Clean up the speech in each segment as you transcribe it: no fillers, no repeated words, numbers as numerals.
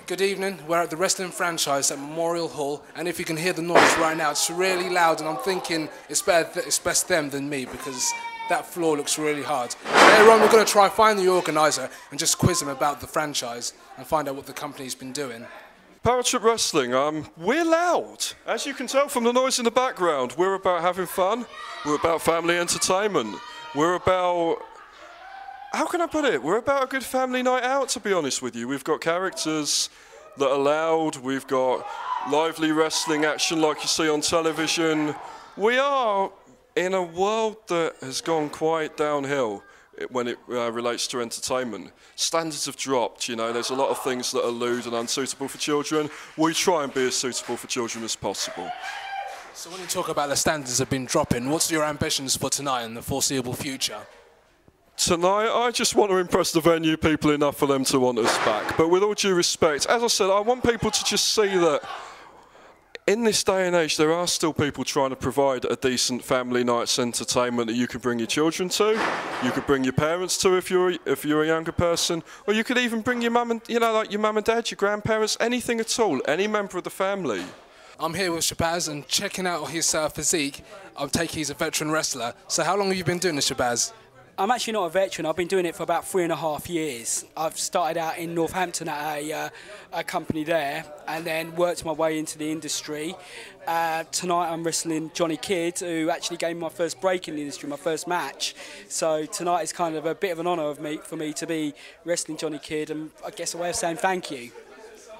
Good evening, we're at the wrestling franchise at Memorial Hall, and if you can hear the noise right now, it's really loud, and I'm thinking it's best them than me, because that floor looks really hard. Later on, we're going to try find the organiser and just quiz him about the franchise and find out what the company's been doing. Parachute Wrestling, we're loud. As you can tell from the noise in the background, we're about having fun, we're about family entertainment, we're about... How can I put it? We're about a good family night out, to be honest with you. We've got characters that are loud, we've got lively wrestling action like you see on television. We are in a world that has gone quite downhill when it relates to entertainment. Standards have dropped, you know, there's a lot of things that are lewd and unsuitable for children. We try and be as suitable for children as possible. So when you talk about the standards have been dropping, what's your ambitions for tonight and the foreseeable future? Tonight, I just want to impress the venue people enough for them to want us back. But with all due respect, as I said, I want people to just see that in this day and age, there are still people trying to provide a decent family night's entertainment that you can bring your children to, you could bring your parents to if you're a younger person, or you could even bring your mum and, you know, like your mum and dad, your grandparents, anything at all, any member of the family. I'm here with Shabazz and checking out his physique. I take he's a veteran wrestler. So how long have you been doing this, Shabazz? I'm actually not a veteran. I've been doing it for about 3.5 years. I've started out in Northampton at a company there and then worked my way into the industry. Tonight I'm wrestling Johnny Kidd, who actually gave me my first break in the industry, my first match. So tonight is kind of a bit of an honour for me to be wrestling Johnny Kidd, and I guess a way of saying thank you.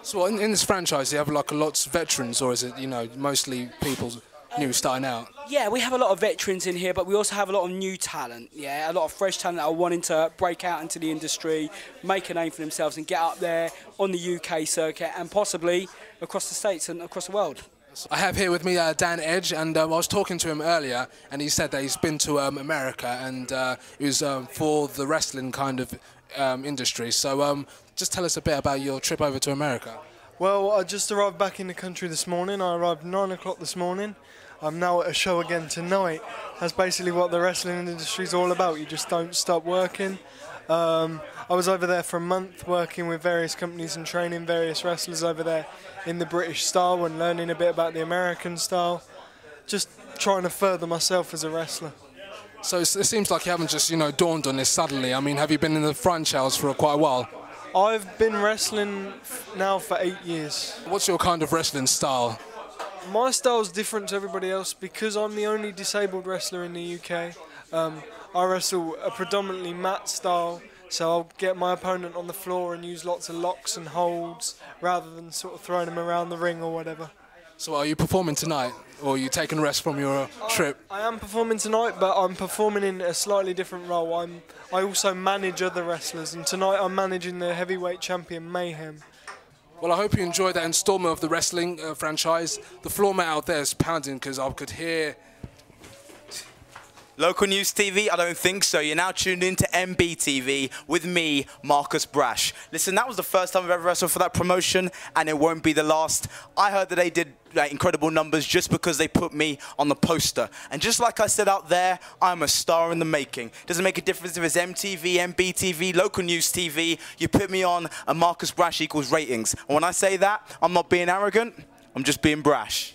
So in this franchise, do you have like lots of veterans, or is it, you know, mostly people new starting out? Yeah, we have a lot of veterans in here, but we also have a lot of new talent, yeah, a lot of fresh talent that are wanting to break out into the industry, make a name for themselves and get up there on the UK circuit and possibly across the States and across the world. I have here with me Dan Edge, and I was talking to him earlier, and he said that he's been to America, and it was for the wrestling kind of industry. So just tell us a bit about your trip over to America. Well, I just arrived back in the country this morning. I arrived 9 o'clock this morning. I'm now at a show again tonight. That's basically what the wrestling industry is all about. You just don't stop working. I was over there for a month working with various companies and training various wrestlers over there in the British style and learning a bit about the American style. Just trying to further myself as a wrestler. So it seems like you haven't just, you know, dawned on this suddenly. I mean, have you been in the franchise for quite a while? I've been wrestling now for 8 years. What's your kind of wrestling style? My style's different to everybody else because I'm the only disabled wrestler in the UK. I wrestle a predominantly mat style, so I'll get my opponent on the floor and use lots of locks and holds rather than sort of throwing them around the ring or whatever. So are you performing tonight, or are you taking a rest from your trip? I am performing tonight, but I'm performing in a slightly different role. I also manage other wrestlers, and tonight I'm managing the heavyweight champion Mayhem. Well, I hope you enjoyed that instalment of the wrestling franchise. The floor mat out there is pounding because I could hear... Local News TV? I don't think so. You're now tuned in to MBTV with me, Marcus Brash. Listen, that was the first time I've ever wrestled for that promotion, and it won't be the last. I heard that they did incredible numbers just because they put me on the poster. And just like I said out there, I'm a star in the making. Doesn't make a difference if it's MTV, MBTV, Local News TV. You put me on, and Marcus Brash equals ratings. And when I say that, I'm not being arrogant, I'm just being brash.